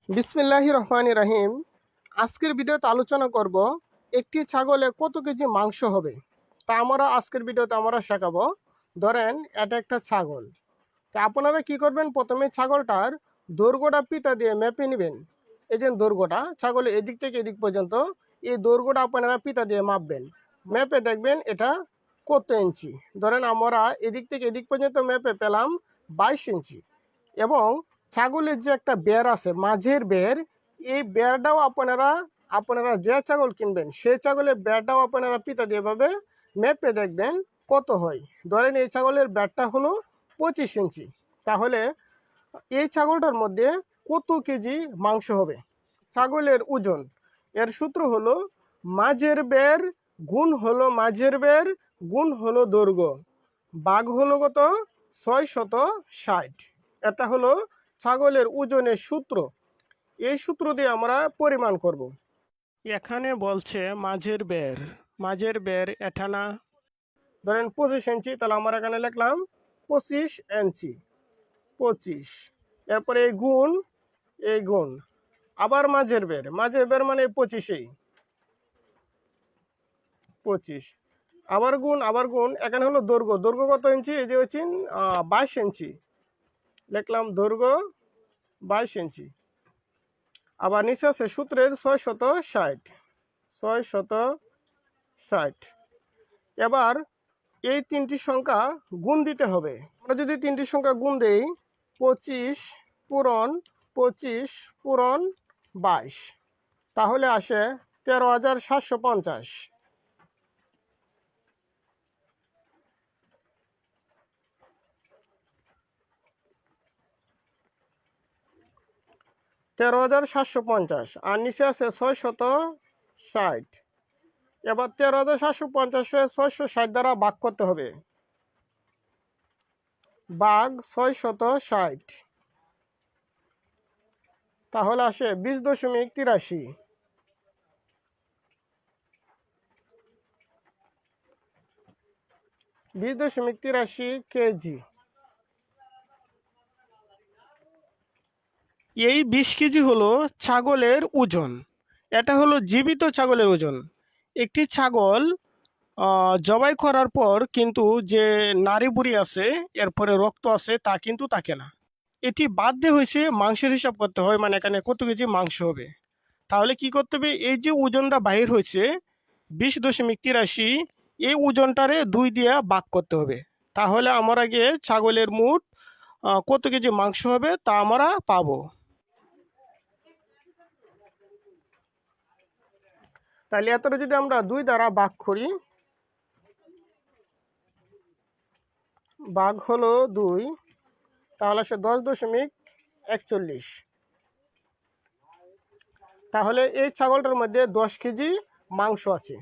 বিসমিল্লাহির রহমানির রহিম। আজকের ভিডিওতে আলোচনা করব একটি ছাগলে কত কেজি মাংস হবে। তা আমরা আজকের ভিডিওতে শেখাবো। ধরেন এটা একটা ছাগল। তা আপনারা কি করবেন, প্রথমে ছাগলটার দৈর্ঘ্যটা পিতা দিয়ে মেপে নেবেন। এই যে দৈর্ঘ্যটা ছাগলের এদিক থেকে এদিক পর্যন্ত, এই দৈর্ঘ্যটা আপনারা পিতা দিয়ে মাপবেন। মেপে দেখবেন এটা কত ইঞ্চি। ধরেন আমরা এদিক থেকে এদিক পর্যন্ত মেপে পেলাম 22 ইঞ্চি। এবং ছাগলের যে একটা বের আছে, মাঝের বের, এই বেরটাও আপনারা যে ছাগল কিনবেন সেই ছাগলের বেরটাও আপনারা পিতা দিয়ে ভাবে মেপে দেখবেন কত হয়। ধরেন এই ছাগলের বেরটা হলো 25 ইঞ্চি। তাহলে এই ছাগলটার মধ্যে কত কেজি মাংস হবে। ছাগলের ওজন এর সূত্র হলো মাঝের বের গুণ হলো দৈর্ঘ্য ভাগ হলো কত 660। এটা হলো ছাগলের ওজনের সূত্র। এই সূত্র দিয়ে আমরা পরিমাণ করব। এখানে বলছে মাঝের বের এটা না, ধরেন 25 ইঞ্চি, তাহলে আমরা এখানে লিখলাম 25 ইঞ্চি, 25। এরপরে এই গুণ আবার মাঝের বের মানে 25 আবার গুণ এখানে হলো দৈর্ঘ্য কত ইঞ্চি, এই যে হচ্ছে 22 ইঞ্চি, লিখলাম দৈর্ঘ্য 22 ইঞ্চি। আবার নিচে আছে সূত্রের 660। এবার এই তিনটি সংখ্যা গুণ দিতে হবে। আমরা যদি তিনটি সংখ্যা গুণ দেই, 25 পূরণ 22, তাহলে আসে 13,750। 13,750 আর নিচে আছে 660। এবার 13,750 660 দ্বারা ভাগ করতে হবে, ভাগ 660, তাহলে আসে 20.83। 20.83 কেজি। এই 20 কেজি হলো ছাগলের ওজন। এটা হলো জীবিত ছাগলের ওজন। একটি ছাগল জবাই করার পর কিন্তু যে নাড়ি বুড়ি আছে, এরপরে রক্ত আছে, তা কিন্তু থাকে না। এটি বাদ দিয়ে হয়েছে মাংসের হিসাব করতে হয়, মানে এখানে কত কেজি মাংস হবে। তাহলে কি করতে হবে, এই যে ওজনটা বাহির হয়েছে 20.83, এই ওজনটারে 2 দিয়ে ভাগ করতে হবে। তাহলে আমরা গিয়ে ছাগলের মোট কত কেজি মাংস হবে তা আমরা পাবো। তাহলে এতটা যদি আমরা 2 দ্বারা ভাগ করি, ভাগ হলো 2, তাহলে সে 10.41। তাহলে এই ছাগলটার মধ্যে 10 কেজি মাংস আছে।